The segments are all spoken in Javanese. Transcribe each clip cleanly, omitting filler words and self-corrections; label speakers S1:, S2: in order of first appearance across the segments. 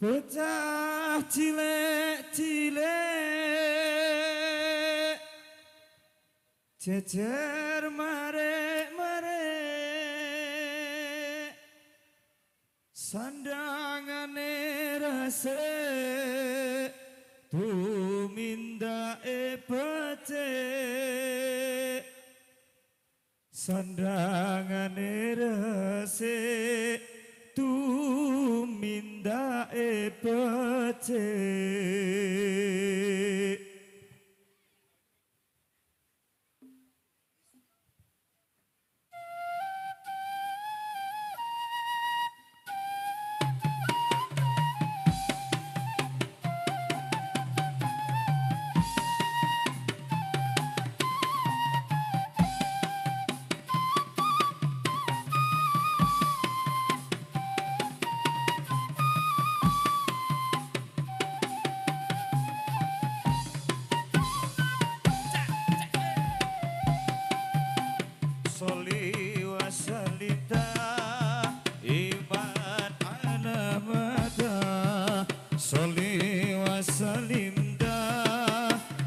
S1: Bocah cilik-cilik jejer marek-marek sandangane resik tumindake becik sandangane resik tumindake becik. Soli wa salita iman ana mata Soli wa salimda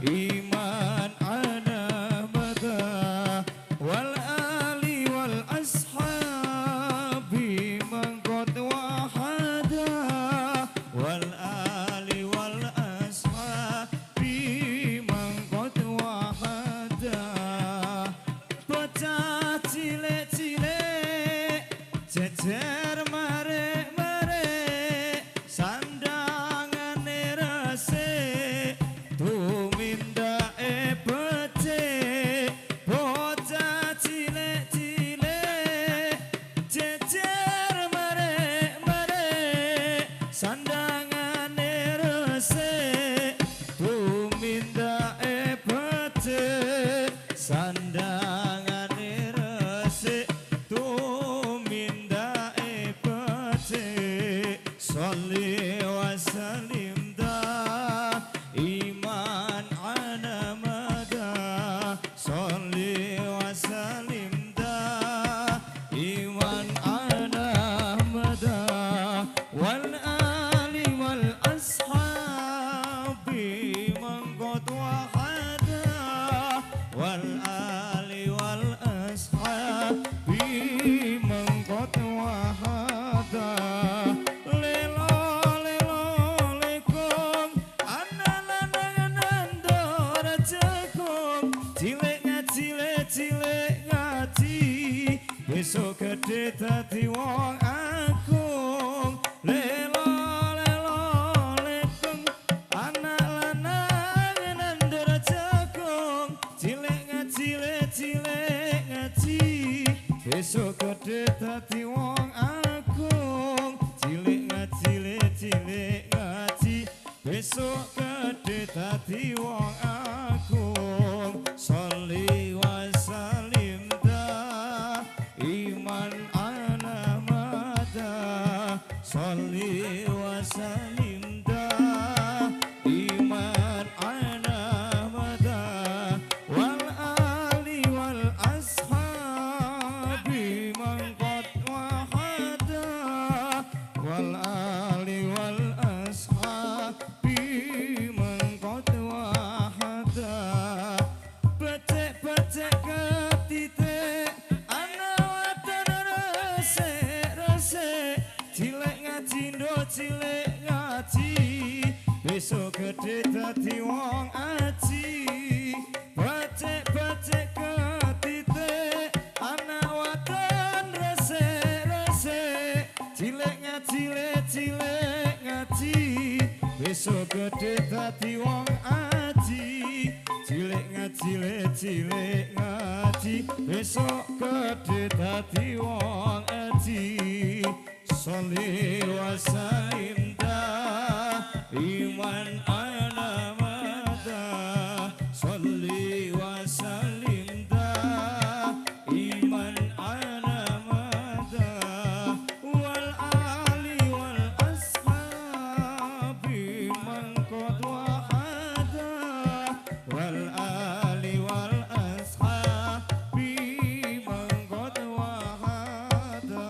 S1: iman ana mata wal ali wal ashabi man qad wahada wal ali wal ashabi man qad wahada bocah cilik-cilik jejer marek-marek sandangane resik tumindake becik bocah cilik-cilik jejer marek-marek sandangane resik tumindake becik sandangane resik tumindake becik sholli wa sallim da iman ana mada sholli wa sallim da iman ana mada wal ali wal ashabi man qad wahada wal ali wal ashabi man qad wahada lelo lelo lekong anananandor cekong cilik ngaji besok gede dadi wong agung lelo lelo lekong anak lanang nandor cekong cilik ngaji besok gede dadi wong agung cilik ngaji besok gede dadi wong agung sholli wa sallim da iman ana mada sholli wa sallim da iman ana mada wal ali wal ashabi man qad wahada wal ali wal ashabi man qad wahada becik-becik ketitik ana watan resik-resik cilik ngaji ndo cilik ngaji besok gede dadi wong aji becik-becik ketitik ana watan resik-resik cilik ngaji besok gede dadi wong aji cilik ngaji besok gede dadi wong aji sholli wa sallim da iman ana mada sholli wa sallim da iman ana mada wal ali wal ashabi man qad wahada wal ali wal ashabi man qad wahada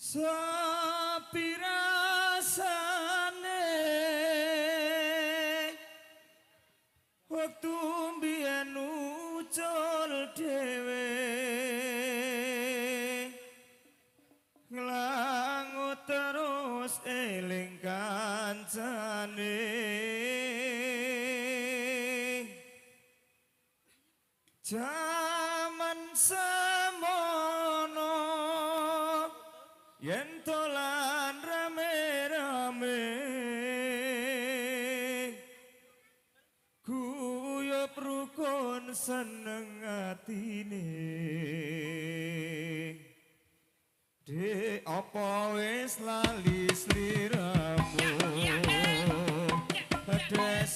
S1: Sapirasane waktu mbiyen ucul dhewe nglangut terus eling kancane jaman semono yen dolan rame-rame guyub rukun seneng atine Dek apa wis lali sliramu Dek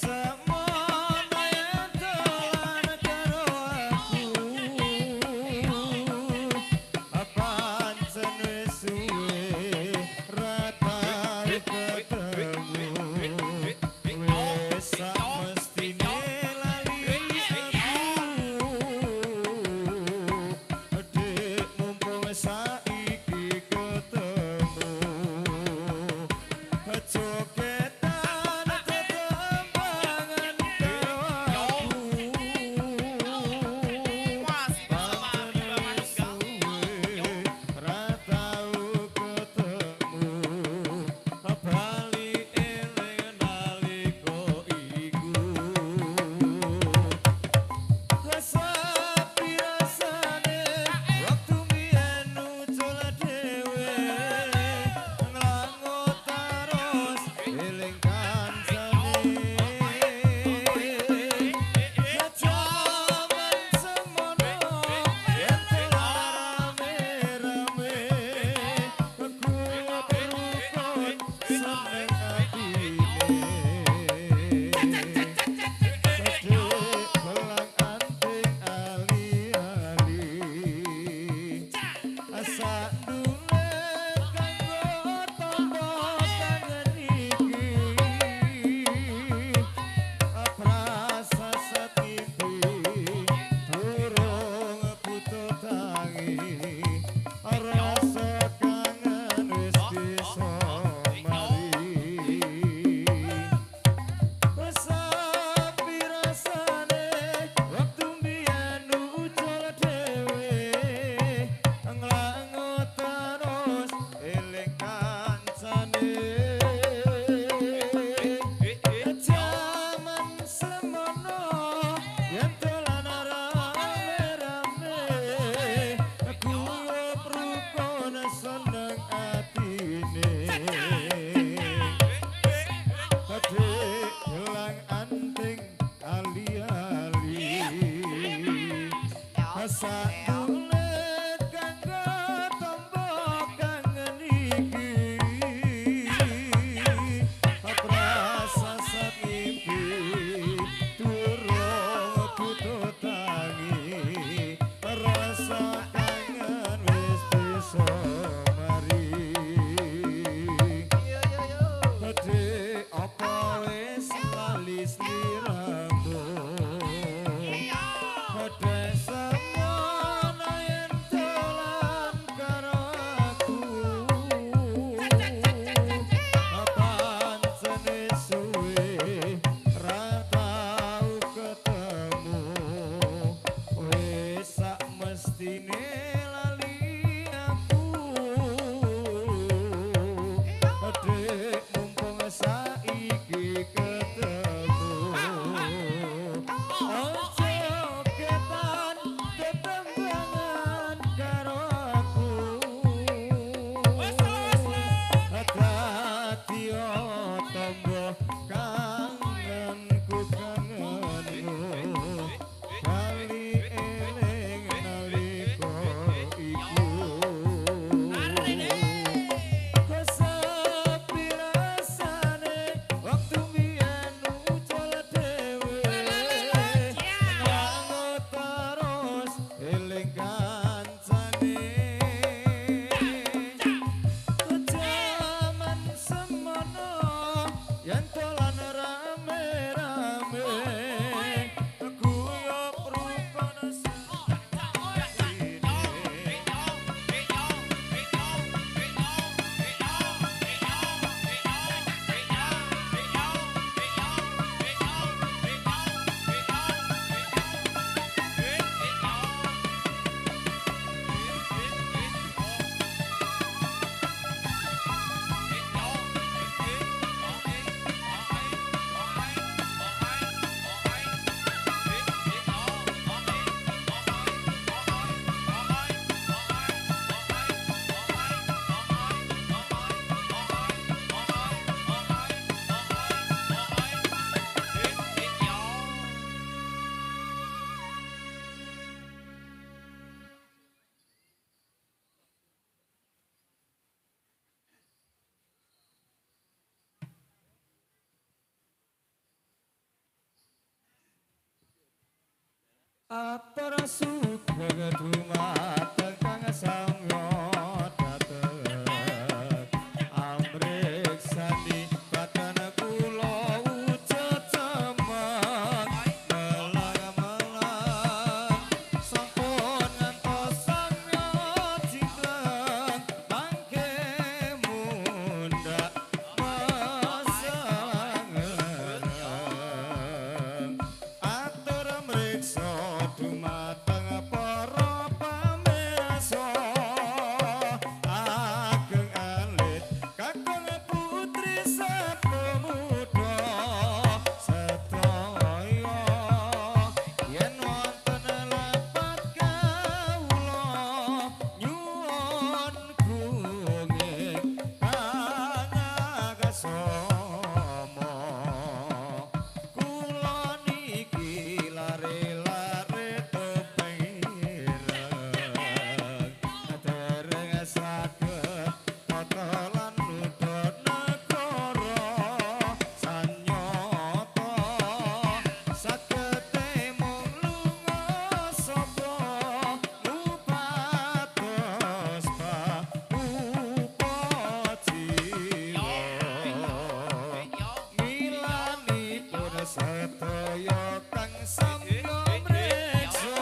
S1: Atur sugeng dumateng kang samya dateng amriksani badan kula wujud cemek melang-melang sampun ngantos samya jikleng mangke mundhak mesengen atur mriksa dumateng para pamirsa ageng alit kakung putri sepemuda sedaya yen wonten lepat kawula nyuwun gunging pangaksama kula niki lare-lare tepireng dereng saged tata lan nudut negara sanyata sagete mung lunga sapa ngupados milanipun sedaya kang samya mreksa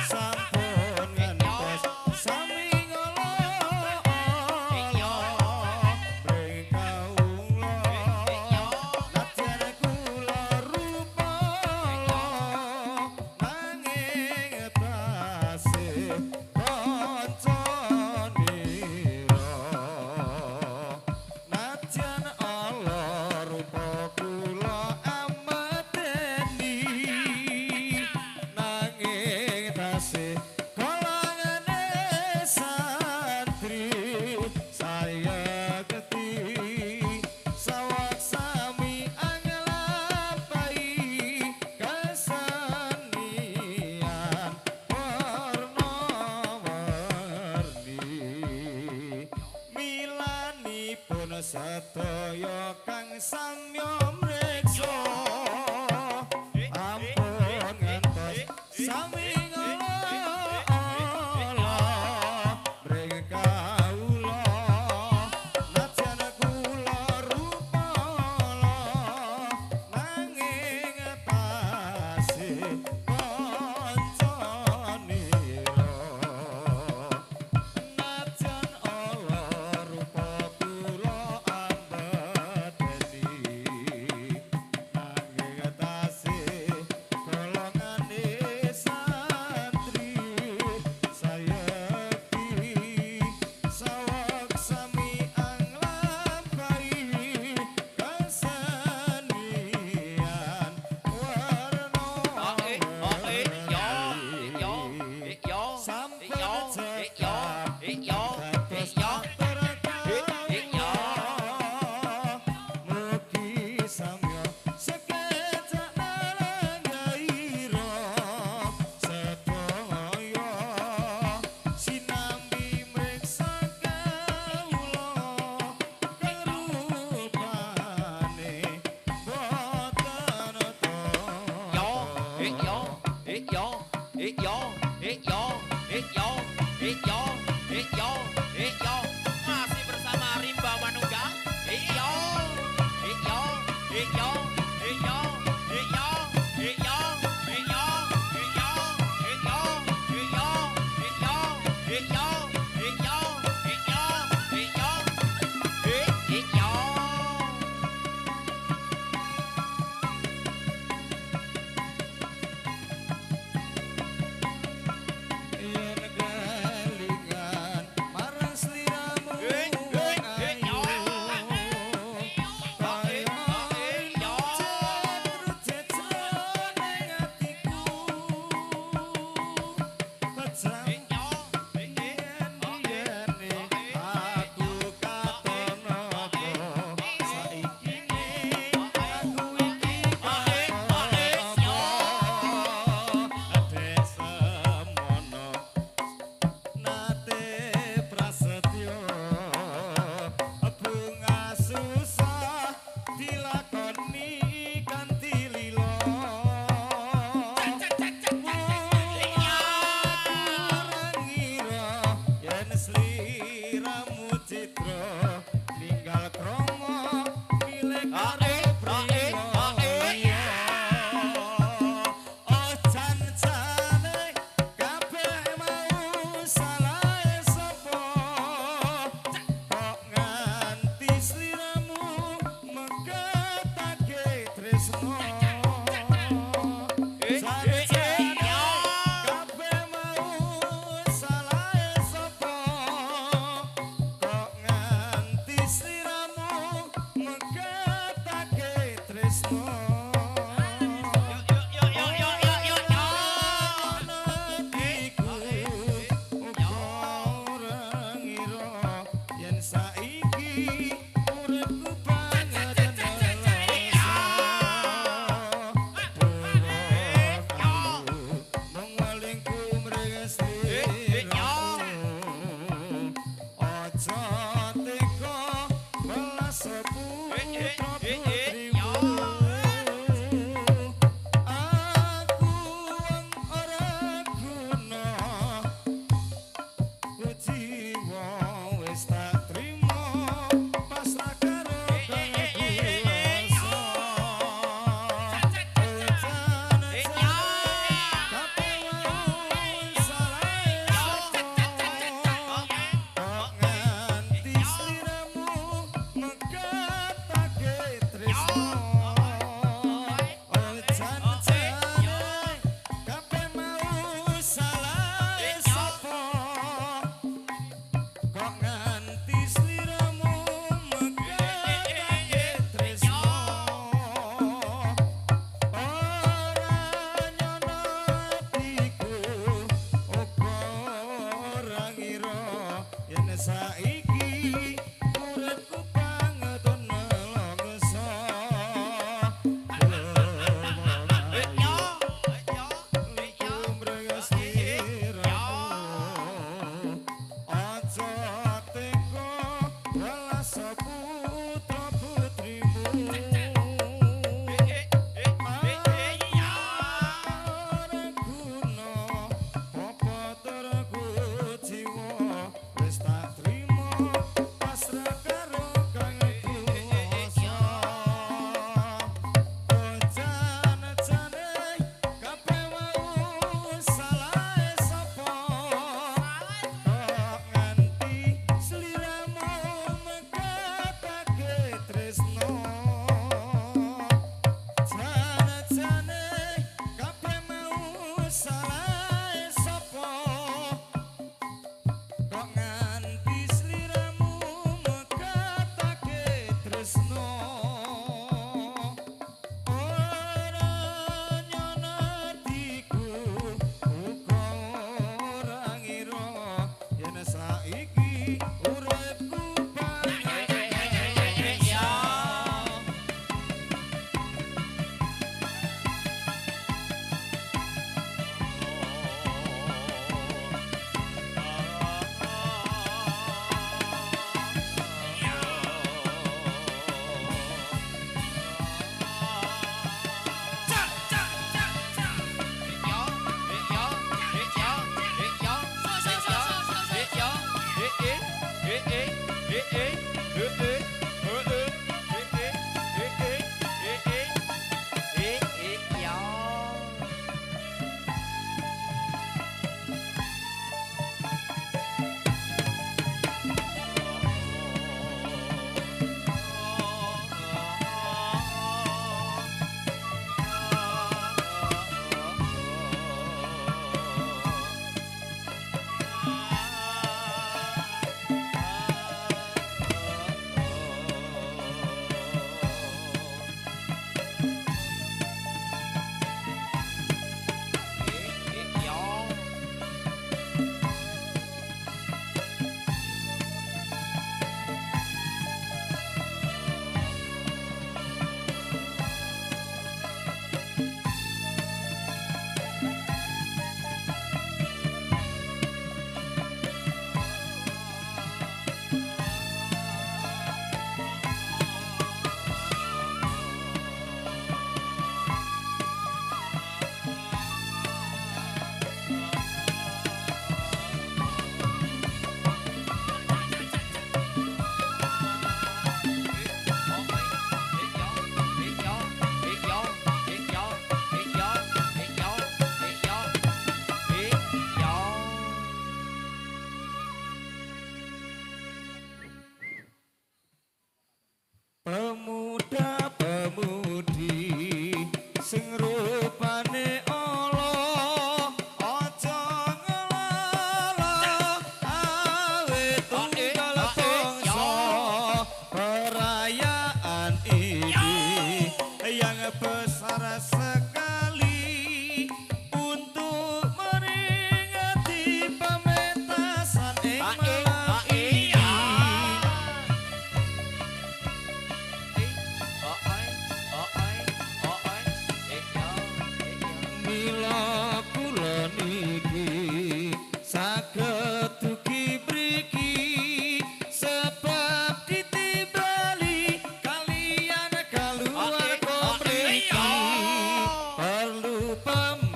S1: sampun ngantos sami ngala mring kawula nadyan kula rupala nanging tasih kancanira nadyan ala rupa kula amateni nanging tasih kalangane santri saya geti sawak sami anglapai kesenian warna-warni milanipun sedaya kang samya mreksa ampun ngantos sami ngala mring kawula nadyan kula rupala nanging tasih kancanira nadyan ala rupa kula ambedeni nanging tasih golongane santri sayekti sawak sami anglampahi kesenian warna sampun cekap dados mugi samya sekecak nalanggaira sedaya sinambi mriksa kawula kerupane boten
S2: Masih bersama Rimba Manunggal.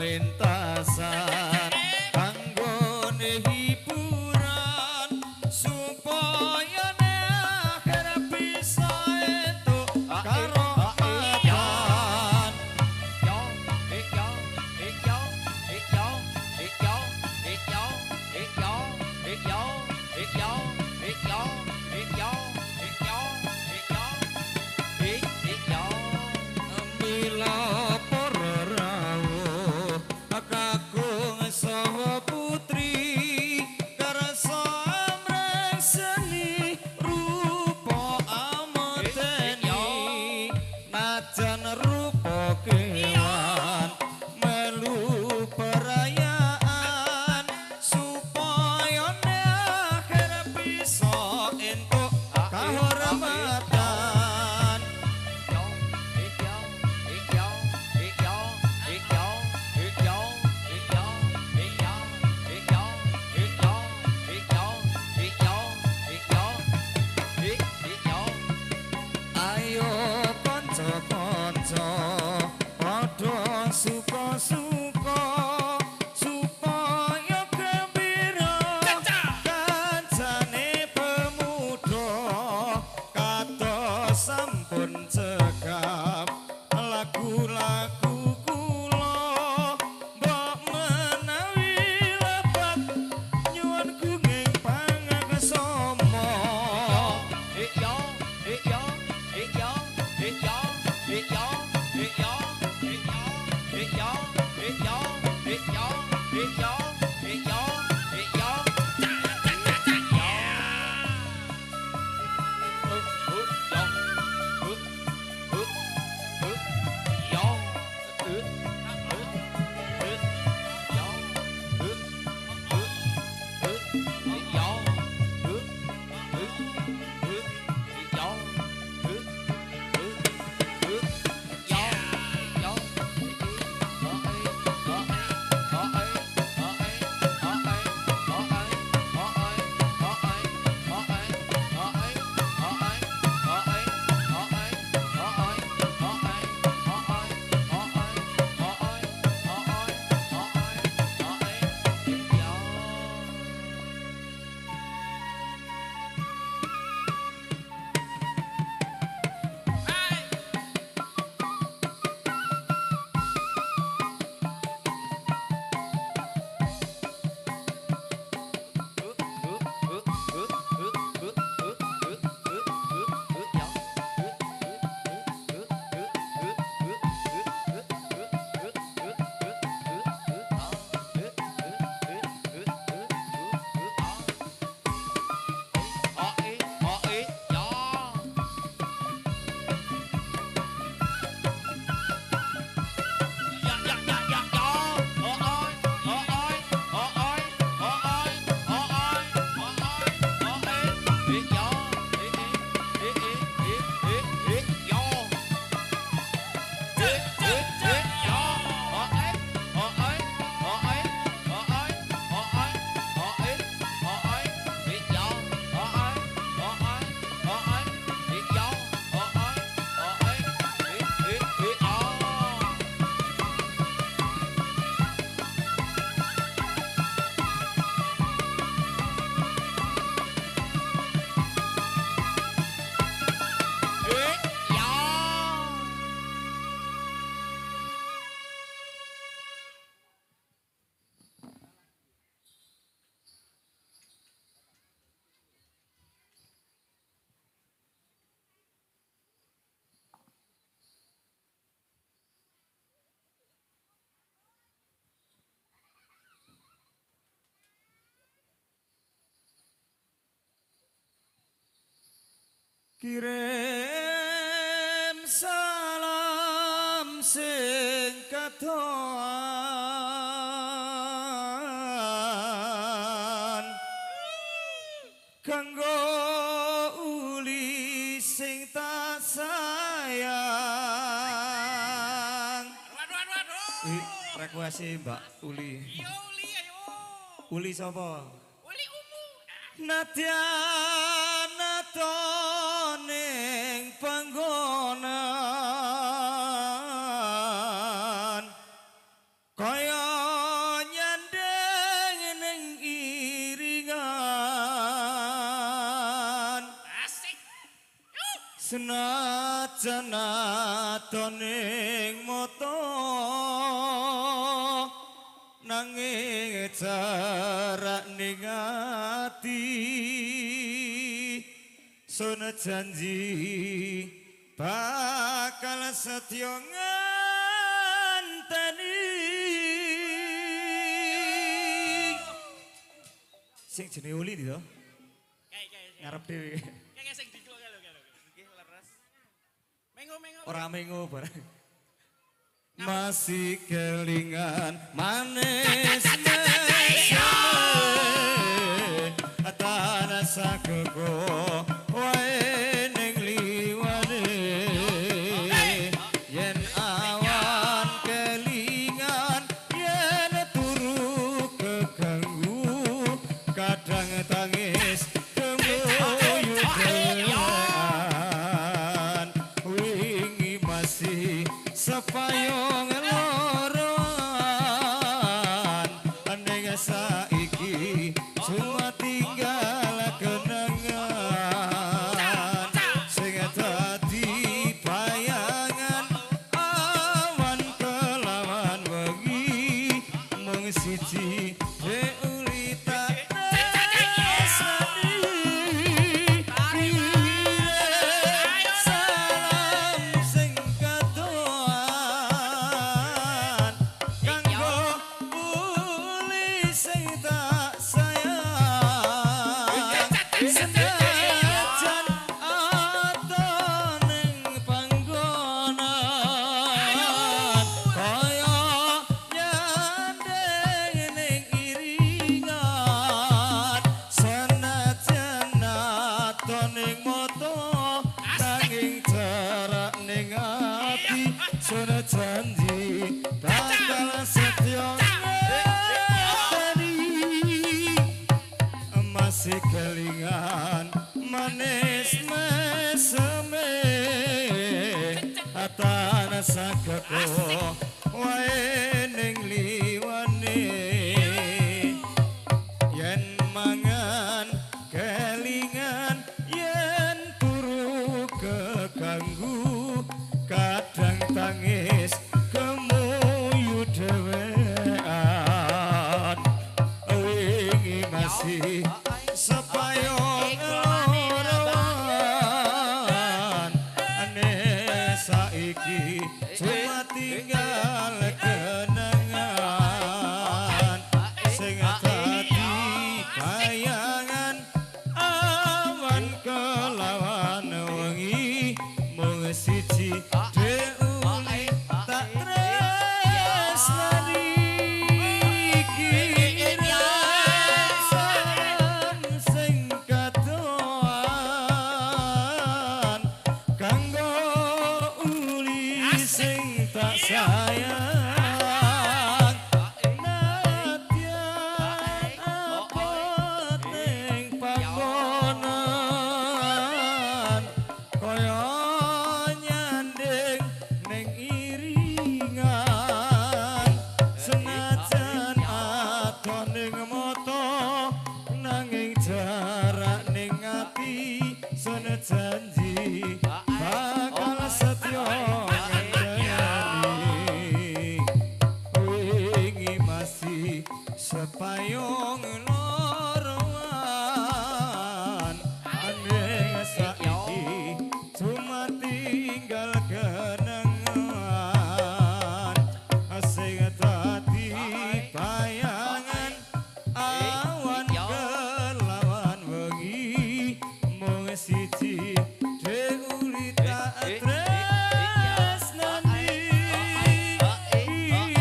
S1: pementasan anggone hiburan supaya nek akhir bisa entuk karo atan mila para rawuh kakung saha putri karsa amreng seni rupa amateni najan rupa kewan melu perayaan supaya nek akhir bisa entuk kahormatan ayo kanca-kanca padha suka-suka supaya gembira kancane pemuda kados sampun cekap lagu-lagu kula mbok menawi lebat nyuwun gunging pangaksama kirim salam sing katoan kanggo uli sing tak sayang. Request Mbak Uli.
S2: Iya Uli ayo.
S1: Uli sapa?
S2: Uli Umu.
S1: Nadyana toning panggonan kaya Senajan atoning moto nanging jarak ning ati sun janji bakal setya nganteni sing jenenge Uli ndi to ngarep dhewe
S2: kayak sing diklo lho nggih leres mengo
S1: ora mengo bareng masih kelingan manis atana sakego wae ning liwane yen awan kelingan yen turu keganggu kadang tangis kemoyo dewan wingi masih sepayung loroan andeng saiki cuma tinggal kenangan sing dadi bayangan awan kelawan wengi mung siji ulita Sudah janji bakal setya ngenteni masih kelingan manis meseme atana sakeko wae ning liwane yen mangan kelingan yen turu keganggu kadang tangis kemuyu dhewean wingi masih sepayung loroan ane saiki cuma tinggal kenangan sing dadi bayangan awan kelawan wengi mung siji deuli tak tresnani kiran sing kadoan kanggo uli sing tak sayang nadyan abot ning panggonan kaya nyanding ning iringan senajan adoh ning mata nanging jarak ning ati sun janji bakal setya ngenteni wingi masih sepayung loroan aneh saiki cuma tinggal kenangan sing dadi bayangan awan kelawan wengi mung siji deuli tak tresnani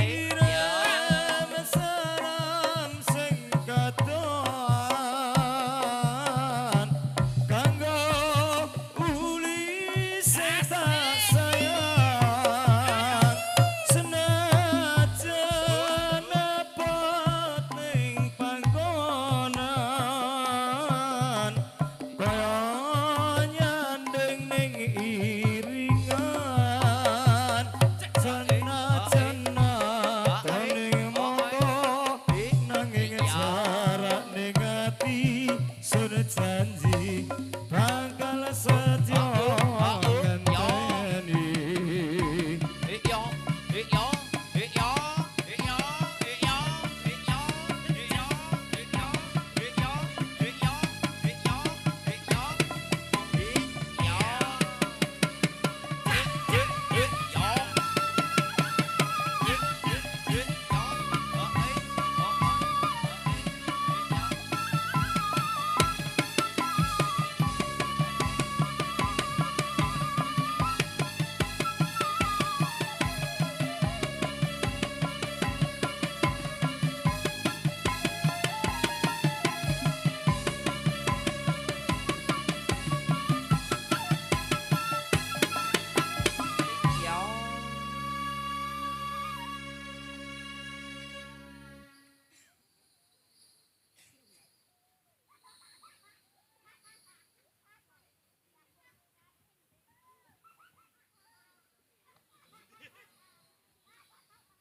S1: ireng saram sing katon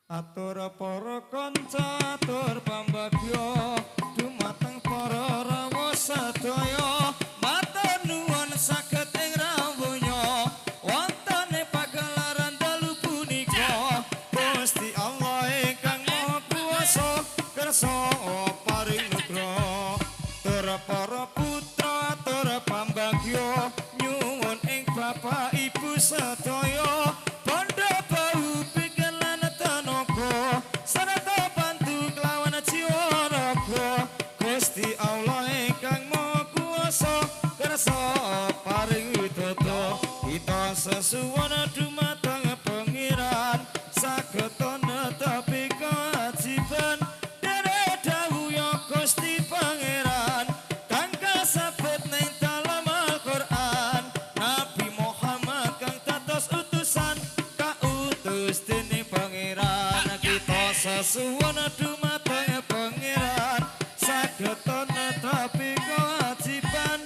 S1: Atur para kanca atur pambagya dumateng para rawuh sadaya matur nuwun saged ing rawuhnya wonten pagelaran dalu punika Gusti Allah ingkang Maha Kuwasa kersa paring nugra tur para putra tur pambagya nyuwun ing bapak ibu sadaya bondo bau pikir lan tenaga sarta bantu kelawan jiwa raga Gusti Allah ingkang Maha Kuwasa kersa paring widodara kita sesuwun dumateng pangeran saged netepi kewajiban dene dawuh ya Gusti Pangeran kang kasebut ning dalam Al-Qur'an Nabi Muhammad kang dados utusan kautus dening Pangeran kita sesuwun dumateng Pangeran saged netepi kewajiban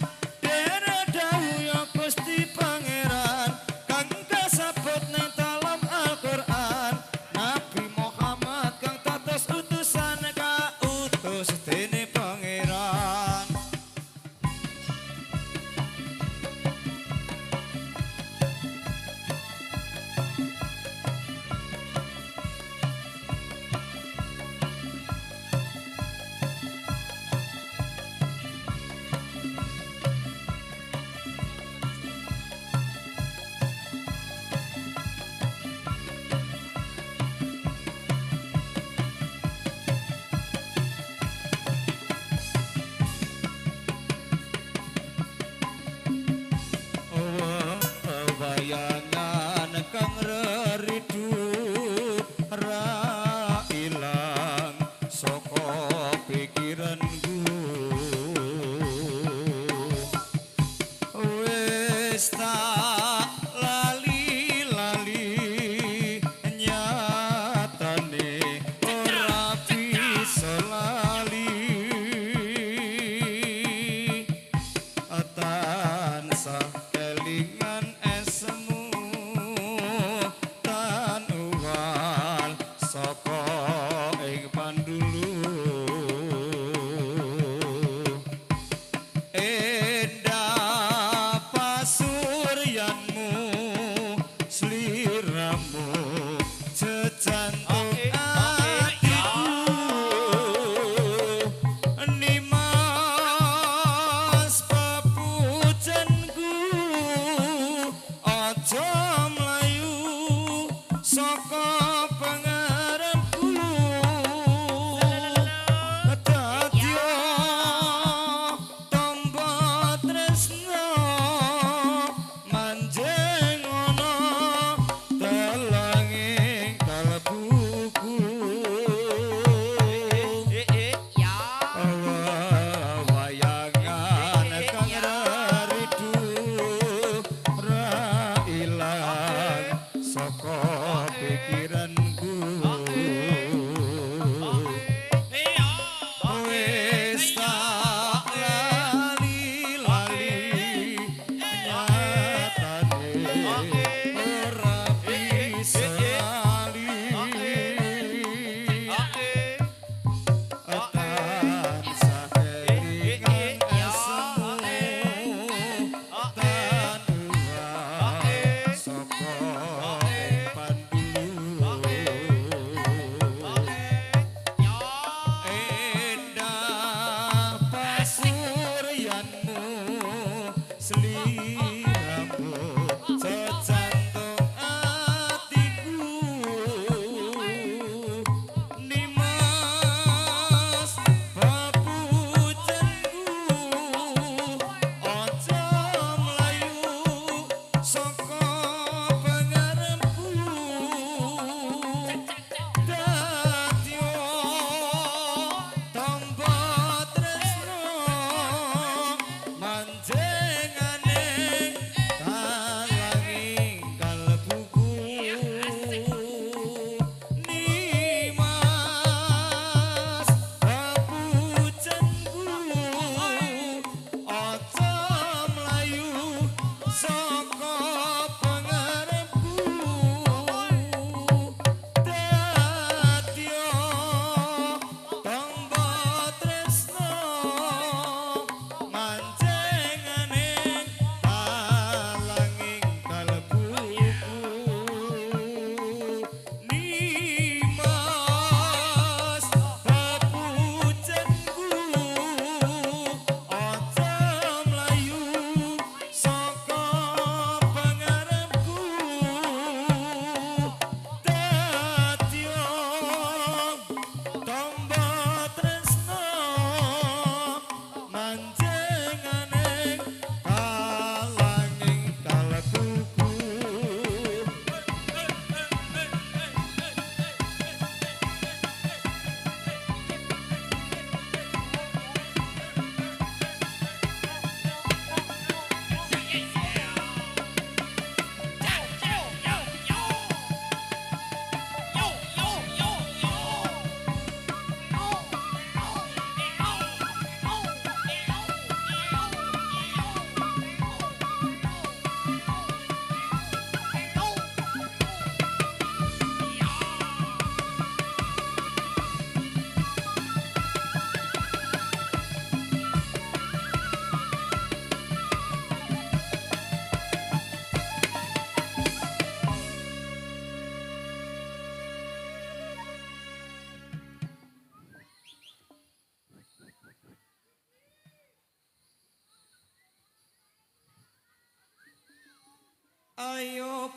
S1: dene dawuh ya Gusti Pangeran kang kasebut ning dalam Al-Qur'an Nabi Muhammad kang dados utusan kautus dening Pangeran. Bayangan kang reredup ra ilang saka pikiranku wis tak lali-lali nyatane ora bisa lali tansah kelingan esmu tan uwal saka ing pandulu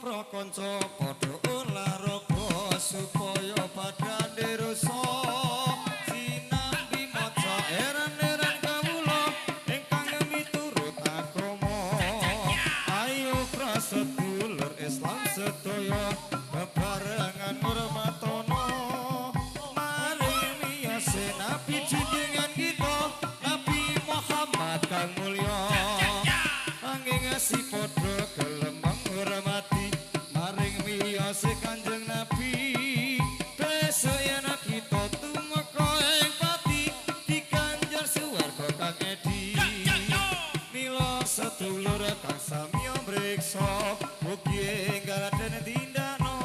S1: prakanca padha olahraga supaya padane rusa sinambi maca eran-eran kawula ingkang miturut agama ayo prasedulur Islam sedaya bebarengan ngurmatono maring miyase nabi junjungan kita Nabi Muhammad kang mulya angin si padha gelem menghormati maring miyase Kanjeng Nabi besok yen kita tumeka ing pati dikanjar swarga kang edi mila sedulur kang sami mriksa mugi enggal den tindakno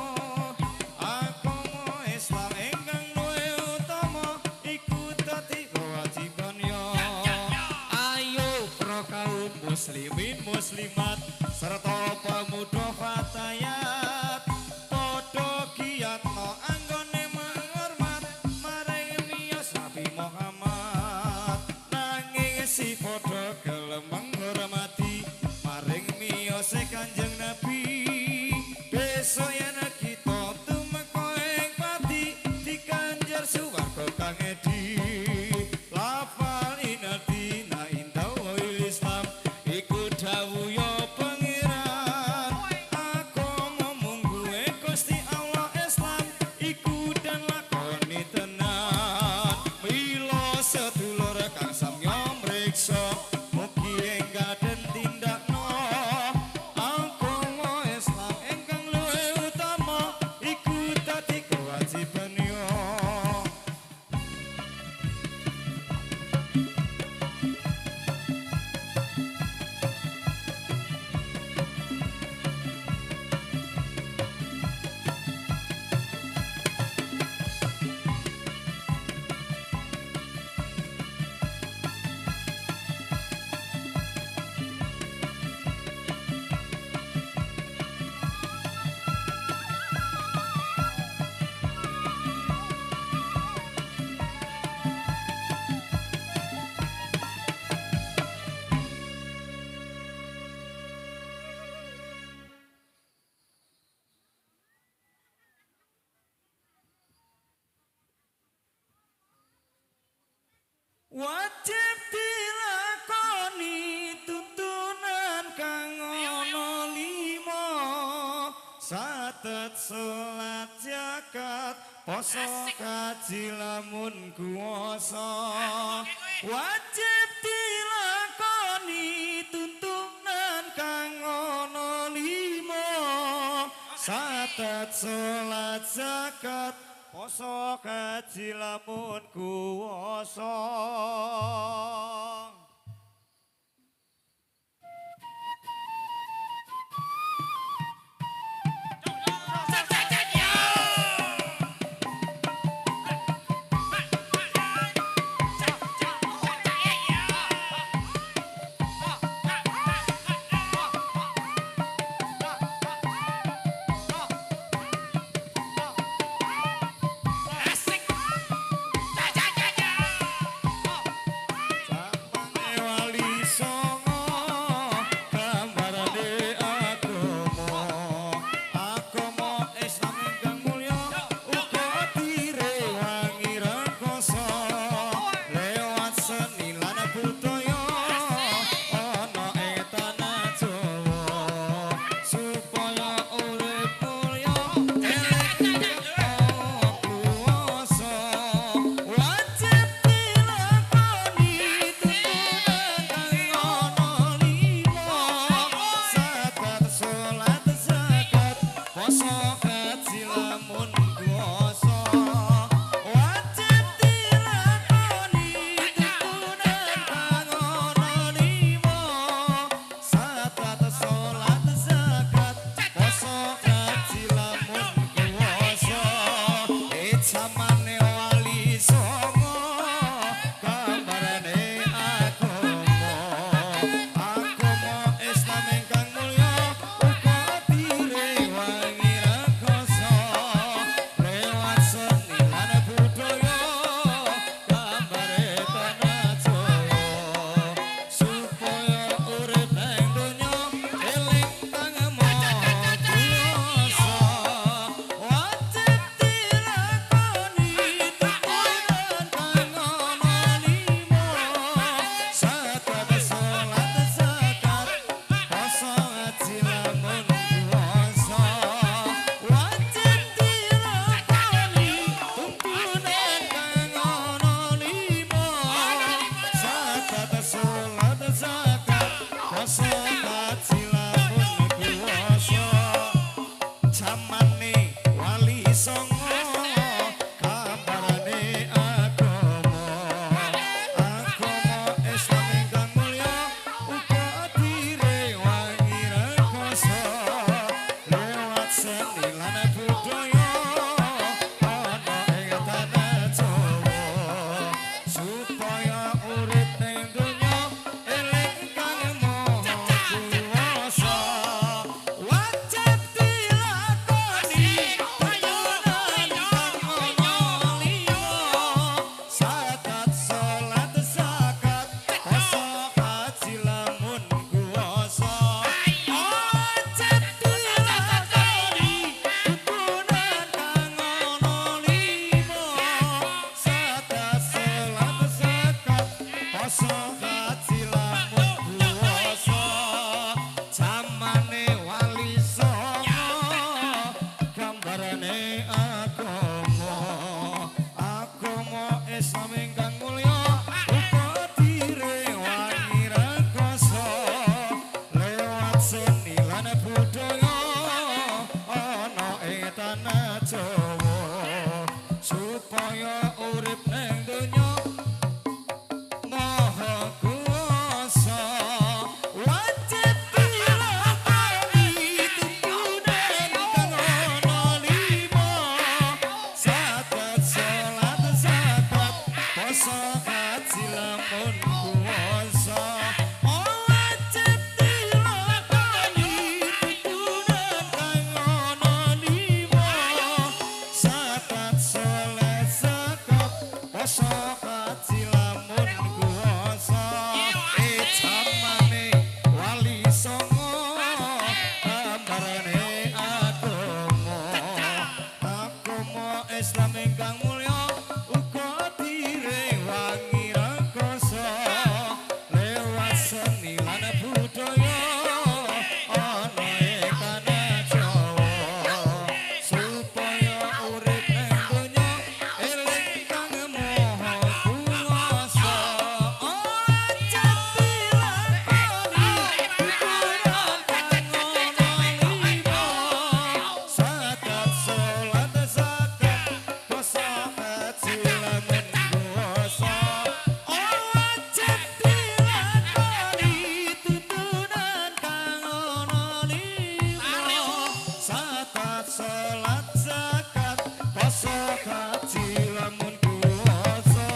S1: agama Islam ingkang luwih utama iku dadi kewajiban yo ayo pro kaum muslimin muslimat serta pemuda fatayat padha giyatno anggone menghormat maring miyos Nabi Muhammad nanging si padha gelem menghormati maring miyos Kanjeng Nabi besok yen kita tumeka ing pati dikanjar swarga kang edi lafal inadina indawil Islam iku dawuh ya pangeran agama mungguhe Gusti Allah Islam iku dan lakoni tenan mila sedulur kang samya mriksa mugi enggal den tindakno agama Islam ingkang luwih utama iku dadi kewajiban yo wajib dilakoni tuntunan kang ana 5 satet salat zakat poso kaji lamun kuwasa wajib dilakoni tuntunan kang ana 5 satet salat zakat poso kaji lamun kuwasa poso haji lamun kuwasa wajib dilakoni pitunan kang ana lima sakat soleh zakat poso haji lamun kuwasa jamane wali songo ambarane agama Islam ingkang mulya uga direwangi rekoso lewat seni lan budaya ana ing tanah Jawa supaya urip ning donya eling kang moho kuwasa aja dilakoni pitunan kang ana lima sakat salat zakat poso haji lamun kuwasa wajib dilakoni tuntunan kang ana lima sakat salat zakat poso haji lamun kuwasa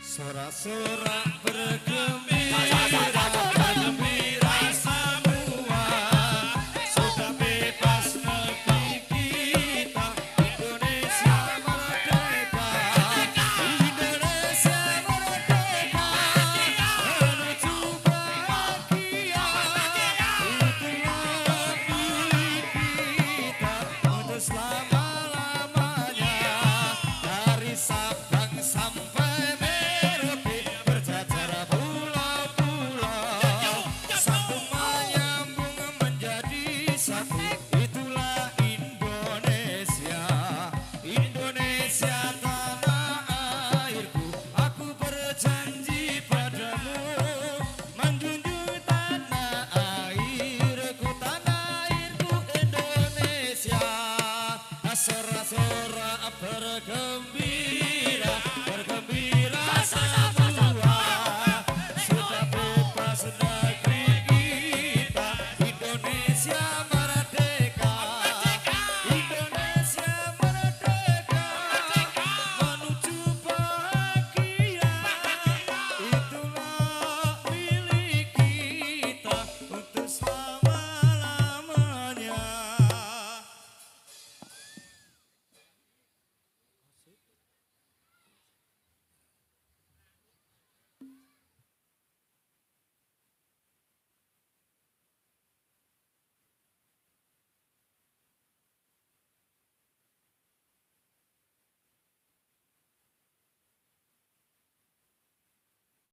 S1: sorak-sorak bergema